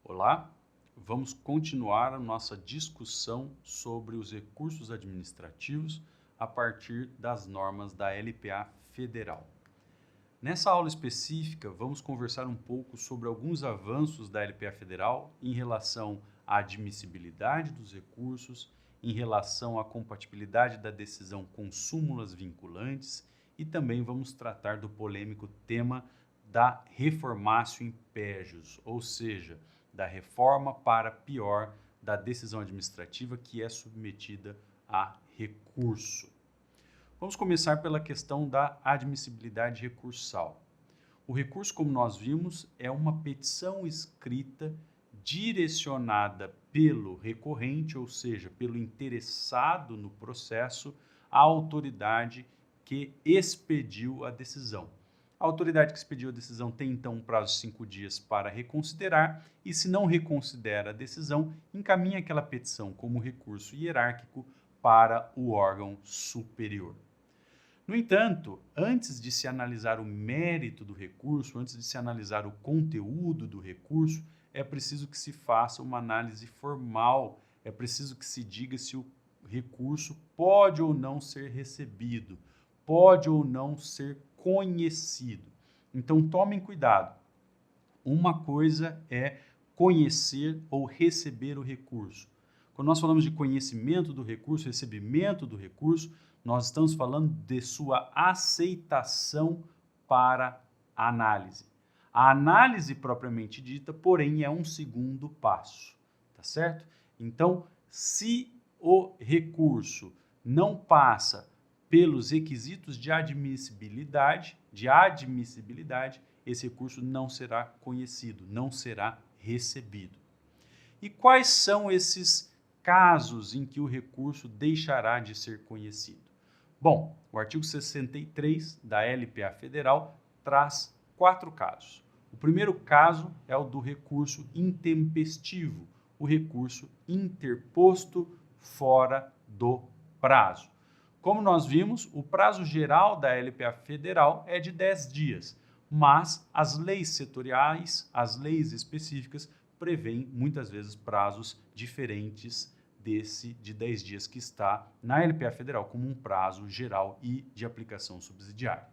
Olá, vamos continuar a nossa discussão sobre os recursos administrativos a partir das normas da LPA Federal. Nessa aula específica, vamos conversar um pouco sobre alguns avanços da LPA Federal em relação à admissibilidade dos recursos, em relação à compatibilidade da decisão com súmulas vinculantes e também vamos tratar do polêmico tema da reformatio impejus, ou seja, da reforma para pior da decisão administrativa que é submetida a recurso. Vamos começar pela questão da admissibilidade recursal. O recurso, como nós vimos, é uma petição escrita direcionada pelo recorrente, ou seja, pelo interessado no processo, à autoridade que expediu a decisão. A autoridade que expediu a decisão tem, então, um prazo de 5 dias para reconsiderar e, se não reconsidera a decisão, encaminha aquela petição como recurso hierárquico para o órgão superior. No entanto, antes de se analisar o mérito do recurso, antes de se analisar o conteúdo do recurso, é preciso que se faça uma análise formal, é preciso que se diga se o recurso pode ou não ser recebido, pode ou não ser conhecido. Então, tomem cuidado. Uma coisa é conhecer ou receber o recurso. Quando nós falamos de conhecimento do recurso, recebimento do recurso, nós estamos falando de sua aceitação para análise. A análise propriamente dita, porém, é um segundo passo, tá certo? Então, se o recurso não passa pelos requisitos de admissibilidade, esse recurso não será conhecido, não será recebido. E quais são esses casos em que o recurso deixará de ser conhecido? Bom, o artigo 63 da LPA Federal traz 4 casos. O primeiro caso é o do recurso intempestivo, o recurso interposto fora do prazo. Como nós vimos, o prazo geral da LPA Federal é de 10 dias, mas as leis setoriais, as leis específicas, prevêem muitas vezes prazos diferentes desse de 10 dias que está na LPA Federal como um prazo geral e de aplicação subsidiária.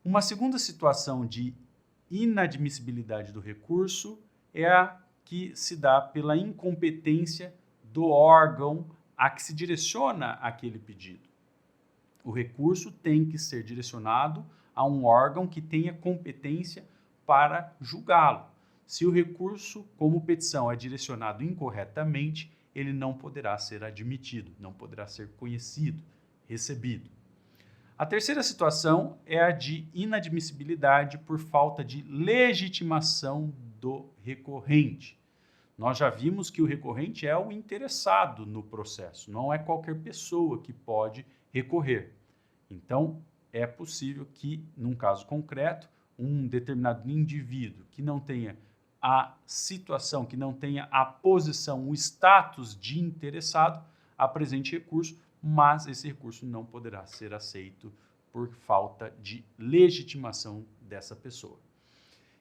Uma segunda situação de inadmissibilidade do recurso é a que se dá pela incompetência do órgão a que se direciona aquele pedido. O recurso tem que ser direcionado a um órgão que tenha competência para julgá-lo. Se o recurso, como petição, é direcionado incorretamente, ele não poderá ser admitido, não poderá ser conhecido, recebido. A terceira situação é a de inadmissibilidade por falta de legitimação do recorrente. Nós já vimos que o recorrente é o interessado no processo, não é qualquer pessoa que pode recorrer. Então, é possível que, num caso concreto, um determinado indivíduo que não tenha a situação, que não tenha a posição, o status de interessado, apresente recurso, mas esse recurso não poderá ser aceito por falta de legitimação dessa pessoa.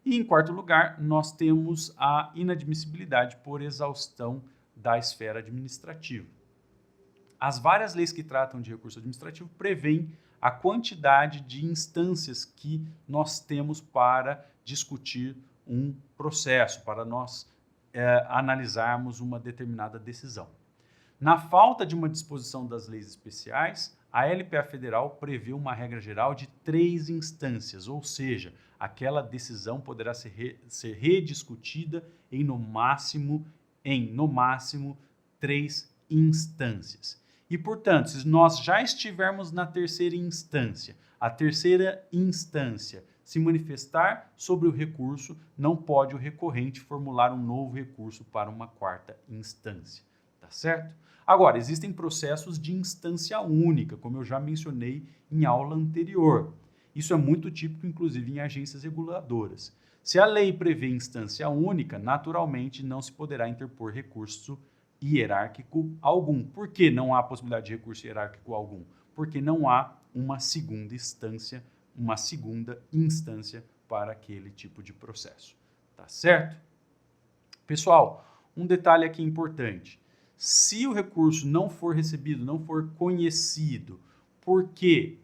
E, em quarto lugar, nós temos a inadmissibilidade por exaustão da esfera administrativa. As várias leis que tratam de recurso administrativo prevêem a quantidade de instâncias que nós temos para discutir um processo, para nós analisarmos uma determinada decisão. Na falta de uma disposição das leis especiais, a LPA Federal prevê uma regra geral de 3 instâncias, ou seja, aquela decisão poderá ser rediscutida em no máximo 3 instâncias. E, portanto, se nós já estivermos na terceira instância, a terceira instância se manifestar sobre o recurso, não pode o recorrente formular um novo recurso para uma quarta instância, tá certo? Agora, existem processos de instância única, como eu já mencionei em aula anterior. Isso é muito típico, inclusive, em agências reguladoras. Se a lei prevê instância única, naturalmente não se poderá interpor recurso hierárquico algum. Por que não há possibilidade de recurso hierárquico algum? Porque não há uma segunda instância para aquele tipo de processo. Tá certo? Pessoal, um detalhe aqui importante. Se o recurso não for recebido, não for conhecido, porque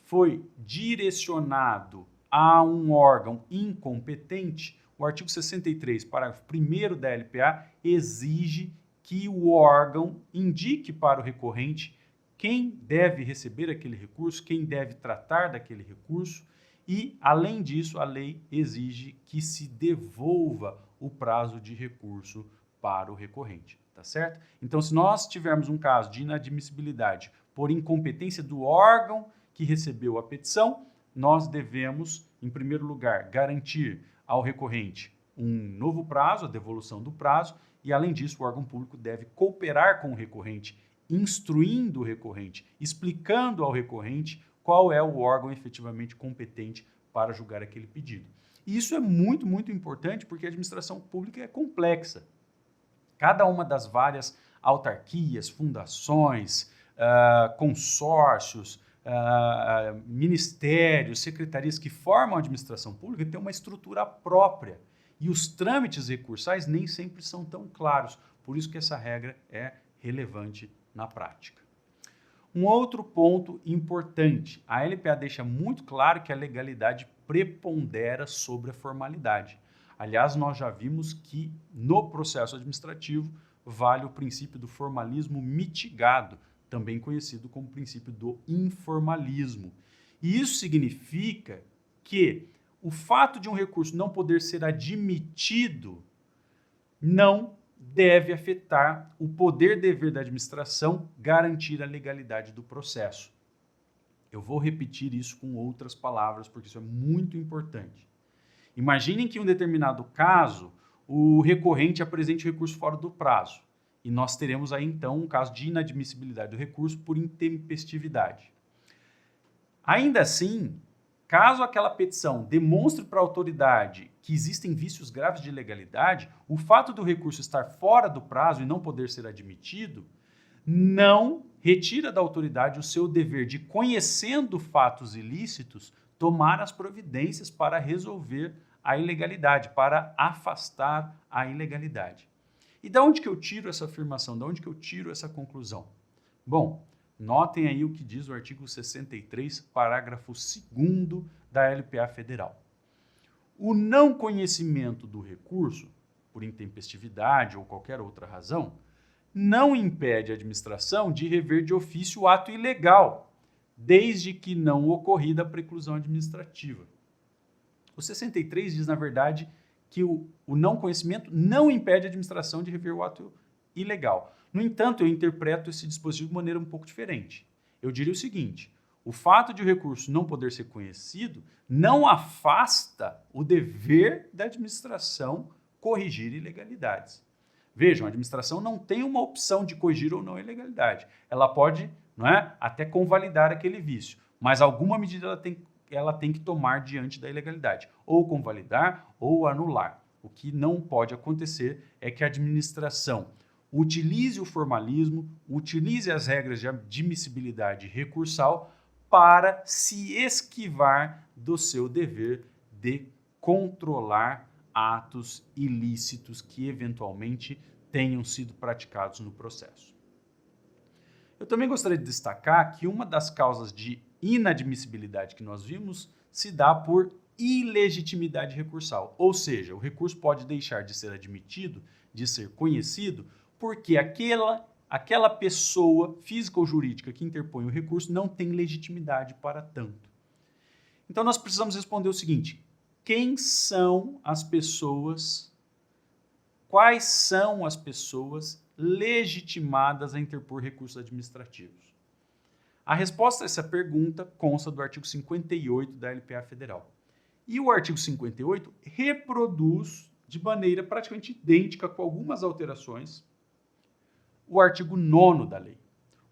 foi direcionado a um órgão incompetente, o artigo 63, parágrafo 1º da LPA, exige que o órgão indique para o recorrente quem deve receber aquele recurso, quem deve tratar daquele recurso e, além disso, a lei exige que se devolva o prazo de recurso para o recorrente, tá certo? Então, se nós tivermos um caso de inadmissibilidade por incompetência do órgão que recebeu a petição, nós devemos, em primeiro lugar, garantir ao recorrente um novo prazo, a devolução do prazo, e, além disso, o órgão público deve cooperar com o recorrente, instruindo o recorrente, explicando ao recorrente qual é o órgão efetivamente competente para julgar aquele pedido. E isso é muito, muito importante porque a administração pública é complexa. Cada uma das várias autarquias, fundações, consórcios, ministérios, secretarias que formam a administração pública têm uma estrutura própria e os trâmites recursais nem sempre são tão claros. Por isso que essa regra é relevante na prática. Um outro ponto importante, a LPA deixa muito claro que a legalidade prepondera sobre a formalidade. Aliás, nós já vimos que no processo administrativo vale o princípio do formalismo mitigado, também conhecido como princípio do informalismo. E isso significa que o fato de um recurso não poder ser admitido não deve afetar o poder-dever da administração garantir a legalidade do processo. Eu vou repetir isso com outras palavras, porque isso é muito importante. Imaginem que em um determinado caso, o recorrente apresente o recurso fora do prazo. E nós teremos aí, então, um caso de inadmissibilidade do recurso por intempestividade. Ainda assim, caso aquela petição demonstre para a autoridade que existem vícios graves de ilegalidade, o fato do recurso estar fora do prazo e não poder ser admitido, não retira da autoridade o seu dever de, conhecendo fatos ilícitos, tomar as providências para resolver a ilegalidade, para afastar a ilegalidade. E de onde que eu tiro essa afirmação? De onde que eu tiro essa conclusão? Bom, notem aí o que diz o artigo 63, parágrafo 2º da LPA Federal. O não conhecimento do recurso, por intempestividade ou qualquer outra razão, não impede a administração de rever de ofício o ato ilegal, desde que não ocorrida a preclusão administrativa. O 63 diz, na verdade, que o não conhecimento não impede a administração de rever o ato ilegal. No entanto, eu interpreto esse dispositivo de maneira um pouco diferente. Eu diria o seguinte: o fato de o recurso não poder ser conhecido não afasta o dever da administração corrigir ilegalidades. Vejam, a administração não tem uma opção de corrigir ou não a ilegalidade. Ela pode, até convalidar aquele vício, mas alguma medida ela tem que tomar diante da ilegalidade, ou convalidar ou anular. O que não pode acontecer é que a administração utilize o formalismo, utilize as regras de admissibilidade recursal para se esquivar do seu dever de controlar atos ilícitos que eventualmente tenham sido praticados no processo. Eu também gostaria de destacar que uma das causas de inadmissibilidade que nós vimos se dá por ilegitimidade recursal, ou seja, o recurso pode deixar de ser admitido, de ser conhecido, porque aquela pessoa física ou jurídica que interpõe o recurso não tem legitimidade para tanto. Então nós precisamos responder o seguinte: quem são as pessoas, quais são as pessoas legitimadas a interpor recursos administrativos? A resposta a essa pergunta consta do artigo 58 da LPA Federal. E o artigo 58 reproduz de maneira praticamente idêntica, com algumas alterações, o artigo 9º da lei.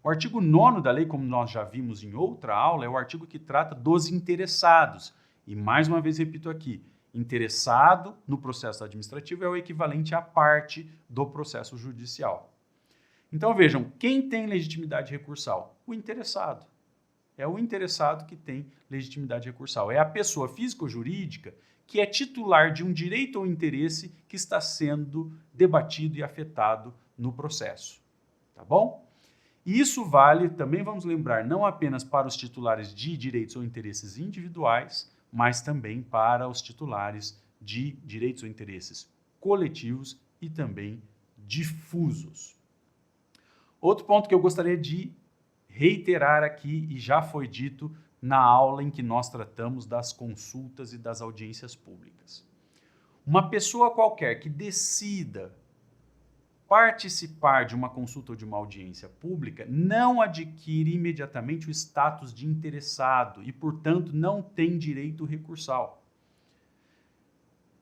O artigo 9º da lei, como nós já vimos em outra aula, é o artigo que trata dos interessados. E mais uma vez repito aqui, interessado no processo administrativo é o equivalente à parte do processo judicial. Então vejam, quem tem legitimidade recursal? O interessado. É o interessado que tem legitimidade recursal. É a pessoa física ou jurídica que é titular de um direito ou interesse que está sendo debatido e afetado no processo. Tá bom? E isso vale, também vamos lembrar, não apenas para os titulares de direitos ou interesses individuais, mas também para os titulares de direitos ou interesses coletivos e também difusos. Outro ponto que eu gostaria de reiterar aqui, e já foi dito na aula em que nós tratamos das consultas e das audiências públicas. Uma pessoa qualquer que decida participar de uma consulta ou de uma audiência pública não adquire imediatamente o status de interessado e, portanto, não tem direito recursal.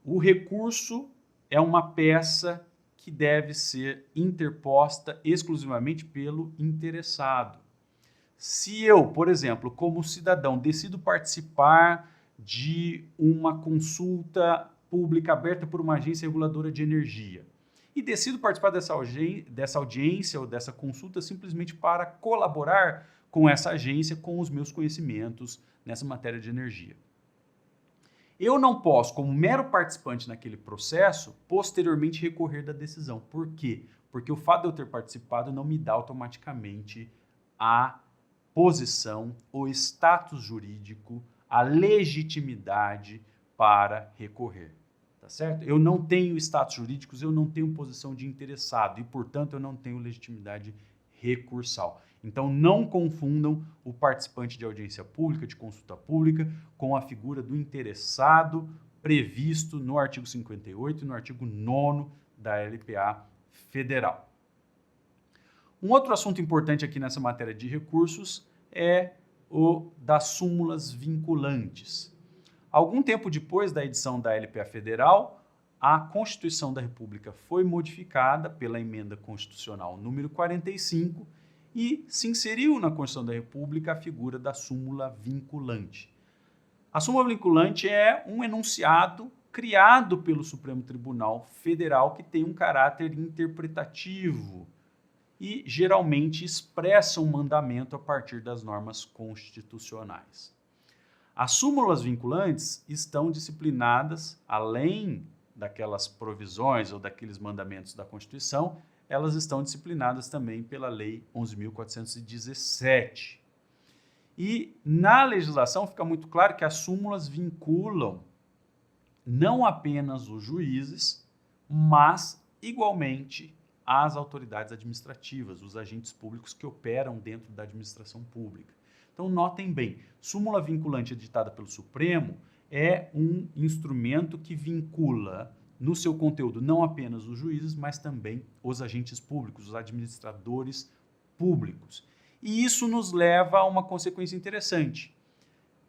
O recurso é uma peça que deve ser interposta exclusivamente pelo interessado. Se eu, por exemplo, como cidadão, decido participar de uma consulta pública aberta por uma agência reguladora de energia e decido participar dessa audiência ou dessa consulta simplesmente para colaborar com essa agência com os meus conhecimentos nessa matéria de energia, eu não posso, como mero participante naquele processo, posteriormente recorrer da decisão. Por quê? Porque o fato de eu ter participado não me dá automaticamente a posição, o status jurídico, a legitimidade para recorrer. Tá certo? Eu não tenho status jurídicos, eu não tenho posição de interessado e, portanto, eu não tenho legitimidade recursal. Então, não confundam o participante de audiência pública, de consulta pública, com a figura do interessado previsto no artigo 58 e no artigo 9º da LPA Federal. Um outro assunto importante aqui nessa matéria de recursos é o das súmulas vinculantes. Algum tempo depois da edição da LPA Federal, a Constituição da República foi modificada pela Emenda Constitucional número 45 e se inseriu na Constituição da República a figura da súmula vinculante. A súmula vinculante é um enunciado criado pelo Supremo Tribunal Federal que tem um caráter interpretativo e geralmente expressa um mandamento a partir das normas constitucionais. As súmulas vinculantes estão disciplinadas, além daquelas provisões ou daqueles mandamentos da Constituição, elas estão disciplinadas também pela Lei 11.417. E na legislação fica muito claro que as súmulas vinculam não apenas os juízes, mas igualmente as autoridades administrativas, os agentes públicos que operam dentro da administração pública. Então, notem bem, súmula vinculante editada pelo Supremo é um instrumento que vincula no seu conteúdo não apenas os juízes, mas também os agentes públicos, os administradores públicos. E isso nos leva a uma consequência interessante.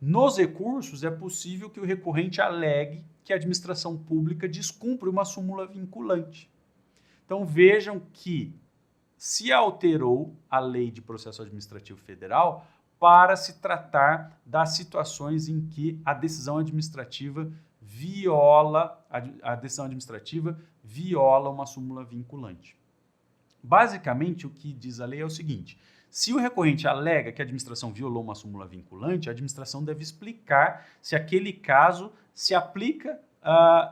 Nos recursos, é possível que o recorrente alegue que a administração pública descumpre uma súmula vinculante. Então, vejam que se alterou a Lei de Processo Administrativo Federal para se tratar das situações em que a decisão administrativa viola uma súmula vinculante. Basicamente, o que diz a lei é o seguinte: se o recorrente alega que a administração violou uma súmula vinculante, a administração deve explicar se aquele caso se aplica,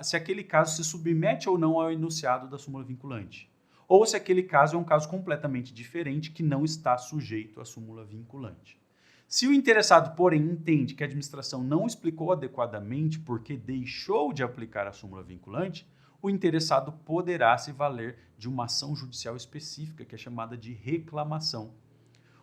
se aquele caso se submete ou não ao enunciado da súmula vinculante, ou se aquele caso é um caso completamente diferente que não está sujeito à súmula vinculante. Se o interessado, porém, entende que a administração não explicou adequadamente porque deixou de aplicar a súmula vinculante, o interessado poderá se valer de uma ação judicial específica, que é chamada de reclamação.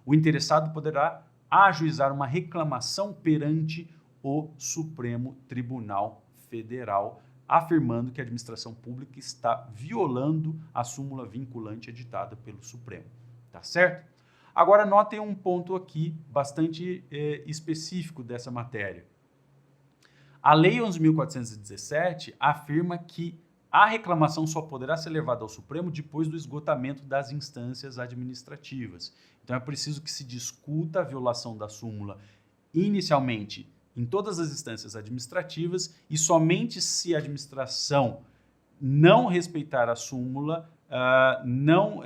O interessado poderá ajuizar uma reclamação perante o Supremo Tribunal Federal, afirmando que a administração pública está violando a súmula vinculante editada pelo Supremo. Tá certo? Agora, notem um ponto aqui bastante específico dessa matéria. A Lei 11.417 afirma que a reclamação só poderá ser levada ao Supremo depois do esgotamento das instâncias administrativas. Então, é preciso que se discuta a violação da súmula inicialmente em todas as instâncias administrativas e somente se a administração não respeitar a súmula, não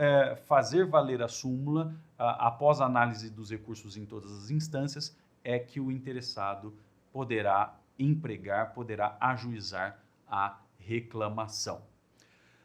fazer valer a súmula, após a análise dos recursos em todas as instâncias, é que o interessado poderá empregar, poderá ajuizar a reclamação.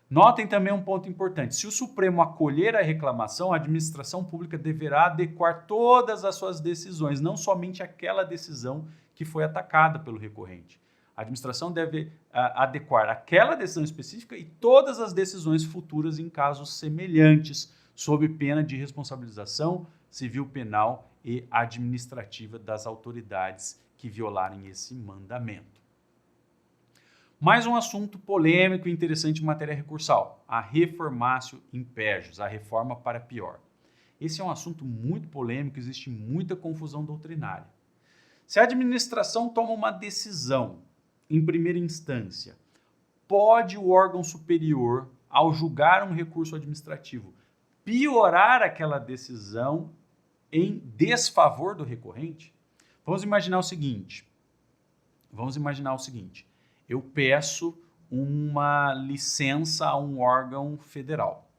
Notem também um ponto importante. Se o Supremo acolher a reclamação, a administração pública deverá adequar todas as suas decisões, não somente aquela decisão que foi atacada pelo recorrente. A administração deve adequar aquela decisão específica e todas as decisões futuras em casos semelhantes, sob pena de responsabilização civil, penal e administrativa das autoridades que violarem esse mandamento. Mais um assunto polêmico e interessante em matéria recursal, a reformatio impejus, a reforma para pior. Esse é um assunto muito polêmico, existe muita confusão doutrinária. Se a administração toma uma decisão em primeira instância, pode o órgão superior, ao julgar um recurso administrativo, piorar aquela decisão em desfavor do recorrente? Vamos imaginar o seguinte. Eu peço uma licença a um órgão federal.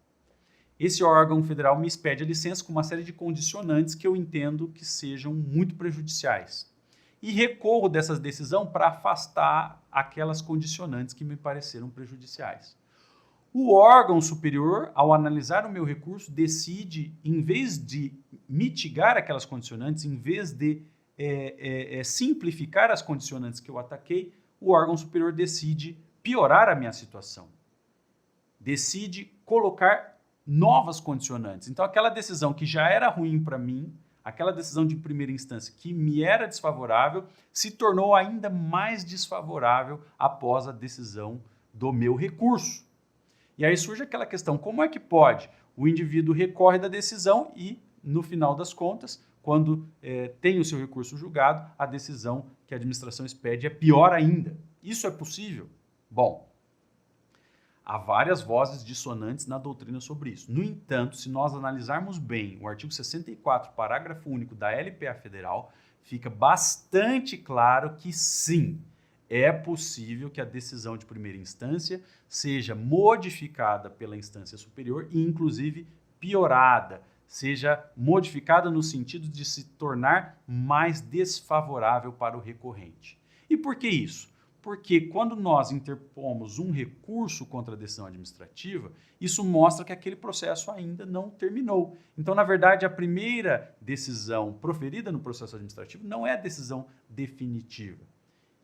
Esse órgão federal me expede a licença com uma série de condicionantes que eu entendo que sejam muito prejudiciais. E recorro dessa decisão para afastar aquelas condicionantes que me pareceram prejudiciais. O órgão superior, ao analisar o meu recurso, decide, em vez de mitigar aquelas condicionantes, em vez de simplificar as condicionantes que eu ataquei, o órgão superior decide piorar a minha situação. Decide colocar novas condicionantes. Então, aquela decisão que já era ruim para mim, aquela decisão de primeira instância que me era desfavorável, se tornou ainda mais desfavorável após a decisão do meu recurso. E aí surge aquela questão, como é que pode? O indivíduo recorre da decisão e, no final das contas, quando tem o seu recurso julgado, a decisão que a administração expede é pior ainda. Isso é possível? Bom, há várias vozes dissonantes na doutrina sobre isso. No entanto, se nós analisarmos bem o artigo 64, parágrafo único da LPA Federal, fica bastante claro que sim, é possível que a decisão de primeira instância seja modificada pela instância superior e, inclusive, piorada, seja modificada no sentido de se tornar mais desfavorável para o recorrente. E por que isso? Porque quando nós interpomos um recurso contra a decisão administrativa, isso mostra que aquele processo ainda não terminou. Então, na verdade, a primeira decisão proferida no processo administrativo não é a decisão definitiva.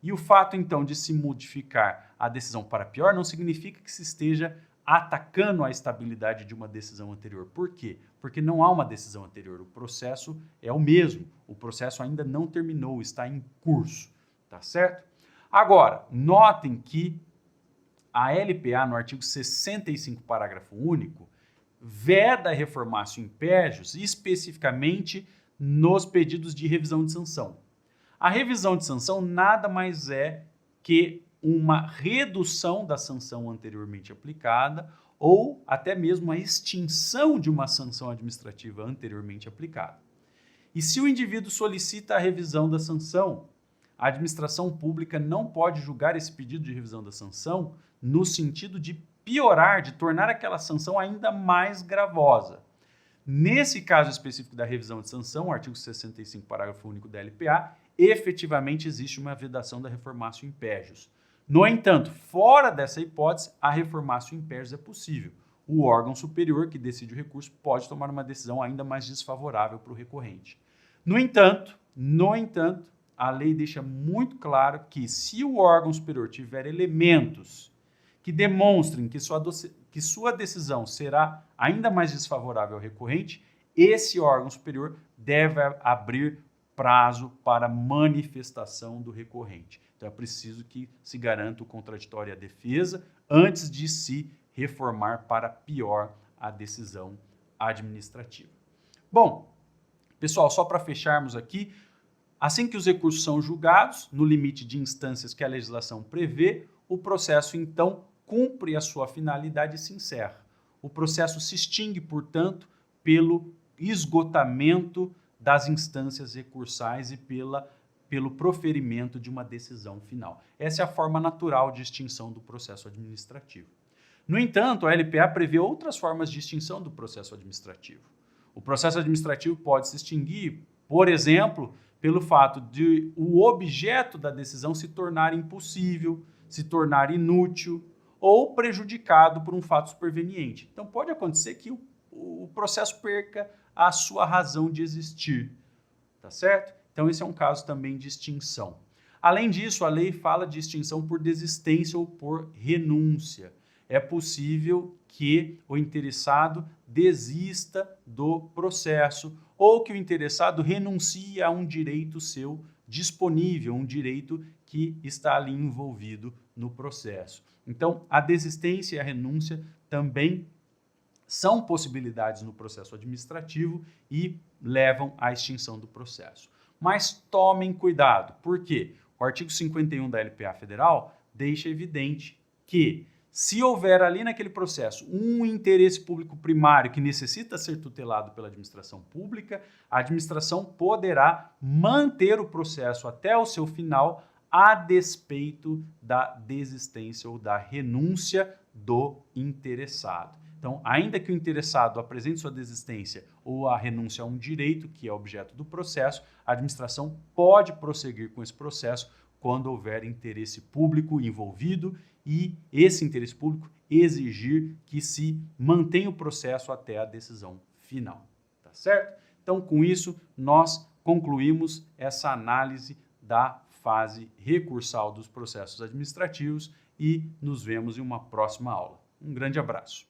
E o fato, então, de se modificar a decisão para pior não significa que se esteja atacando a estabilidade de uma decisão anterior. Por quê? Porque não há uma decisão anterior. O processo é o mesmo. O processo ainda não terminou, está em curso. Tá certo? Agora, notem que a LPA, no artigo 65, parágrafo único, veda a reformatio impejus especificamente nos pedidos de revisão de sanção. A revisão de sanção nada mais é que uma redução da sanção anteriormente aplicada ou até mesmo a extinção de uma sanção administrativa anteriormente aplicada. E se o indivíduo solicita a revisão da sanção, a administração pública não pode julgar esse pedido de revisão da sanção no sentido de piorar, de tornar aquela sanção ainda mais gravosa. Nesse caso específico da revisão de sanção, o artigo 65, parágrafo único da LPA, efetivamente existe uma vedação da reformatio impejus. No entanto, fora dessa hipótese, a reformatio impejus é possível. O órgão superior que decide o recurso pode tomar uma decisão ainda mais desfavorável para o recorrente. No entanto, a lei deixa muito claro que se o órgão superior tiver elementos que demonstrem que sua decisão será ainda mais desfavorável ao recorrente, esse órgão superior deve abrir prazo para manifestação do recorrente. Então é preciso que se garanta o contraditório e a defesa antes de se reformar para pior a decisão administrativa. Bom, pessoal, só para fecharmos aqui, assim que os recursos são julgados, no limite de instâncias que a legislação prevê, o processo, então, cumpre a sua finalidade e se encerra. O processo se extingue, portanto, pelo esgotamento das instâncias recursais e pelo proferimento de uma decisão final. Essa é a forma natural de extinção do processo administrativo. No entanto, a LPA prevê outras formas de extinção do processo administrativo. O processo administrativo pode se extinguir, por exemplo, pelo fato de o objeto da decisão se tornar impossível, se tornar inútil ou prejudicado por um fato superveniente. Então, pode acontecer que o processo perca a sua razão de existir, tá certo? Então, esse é um caso também de extinção. Além disso, a lei fala de extinção por desistência ou por renúncia. É possível que o interessado desista do processo ou que o interessado renuncie a um direito seu disponível, um direito que está ali envolvido no processo. Então, a desistência e a renúncia também são possibilidades no processo administrativo e levam à extinção do processo. Mas tomem cuidado, por quê? O artigo 51 da LPA Federal deixa evidente que se houver ali naquele processo um interesse público primário que necessita ser tutelado pela administração pública, a administração poderá manter o processo até o seu final a despeito da desistência ou da renúncia do interessado. Então, ainda que o interessado apresente sua desistência ou a renúncia a um direito que é objeto do processo, a administração pode prosseguir com esse processo quando houver interesse público envolvido e esse interesse público exigir que se mantenha o processo até a decisão final. Tá certo? Então, com isso, nós concluímos essa análise da fase recursal dos processos administrativos e nos vemos em uma próxima aula. Um grande abraço.